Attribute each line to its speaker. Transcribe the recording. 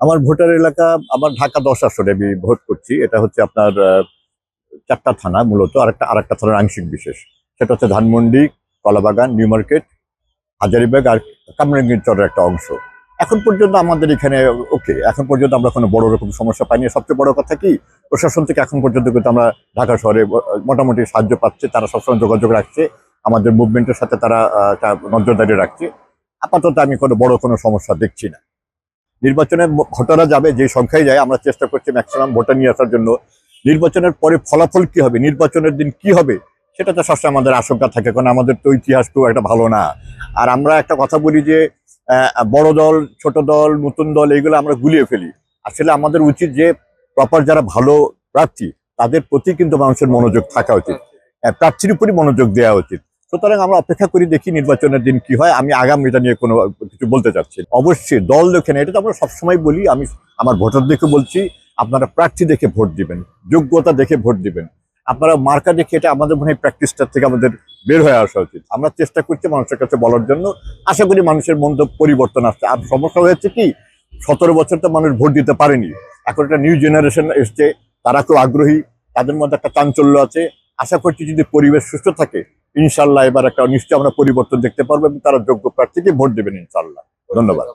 Speaker 1: আমার ভোটার এলাকা, আমার ঢাকা 10 আসনে আমি ভোট করছি। এটা হচ্ছে আপনার 4টা থানা মূলত, আরেকটা থানার আংশিক বিশেষ। সেটা হচ্ছে ধানমন্ডি, কলাবাগান, নিউ মার্কেট, হাজারীবাগ আর কামরাঙ্গীরচরের একটা অংশ। এখন পর্যন্ত আমাদের এখানে ওকে, এখন পর্যন্ত আমরা কোনো বড় রকম সমস্যা পাইনি। সবচেয়ে বড় কথা কি, প্রশাসন থেকে এখন পর্যন্ত কিন্তু আমরা ঢাকা শহরে মোটামুটি সাহায্য পাচ্ছি। তারা সবসময় যোগাযোগ রাখছে, আমাদের মুভমেন্টের সাথে তারা নজরদারি রাখছে। আপাতত আমি কোনো সমস্যা দেখছি না। নির্বাচনে ভোটাররা যাবে, যে সংখ্যায় যায়, আমরা চেষ্টা করছি ম্যাক্সিমাম ভোটার নিয়ে আসার জন্য। নির্বাচনের পরে ফলাফল কি হবে, নির্বাচনের দিন কি হবে, সেটা তো সবসময় আমাদের আশঙ্কা থাকে, কারণ আমাদের তো ইতিহাস খুব একটা ভালো না। আর আমরা একটা কথা বলি যে বড় দল, ছোট দল, নতুন দল, এইগুলো আমরা গুলিয়ে ফেলি। আসলে আমাদের উচিত যে প্রপার যারা ভালো প্রার্থী, তাদের প্রতি কিন্তু মানুষের মনোযোগ থাকা উচিত, প্রার্থীর উপরই মনোযোগ দেওয়া উচিত। সুতরাং আমরা অপেক্ষা করি, দেখি নির্বাচনের দিন কি হয়। আমি আগাম এটা নিয়ে কোনো কিছু বলতে চাচ্ছি না। অবশ্যই দল দেখে না, এটা তো আমরা সবসময় বলি। আমি আমার ভোটারদেরকে বলছি, আপনারা প্রার্থী দেখে ভোট দিবেন, যোগ্যতা দেখে ভোট দিবেন। আপনারা মার্কা দেখে, এটা আমাদের মনে হয় প্র্যাকটিসটার থেকে আমাদের বের হয়ে আসা উচিত। আমরা চেষ্টা করছি মানুষের কাছে বলার জন্য। আশা করি মানুষের মন পরিবর্তন আসছে। আর সমস্যা হয়েছে কি, 17 বছর তো মানুষ ভোট দিতে পারেনি। এখন একটা নিউ জেনারেশন এসছে, তারা খুব আগ্রহী, তাদের মধ্যে একটা চাঞ্চল্য আছে। আশা করছি যদি পরিবেশ সুস্থ থাকে, ইনশাল্লাহ এবার একটা নিশ্চয় আমরা পরিবর্তন দেখতে পারবো এবং তারা যোগ্য প্রার্থীকে ভোট দেবেন ইনশাল্লাহ। ধন্যবাদ।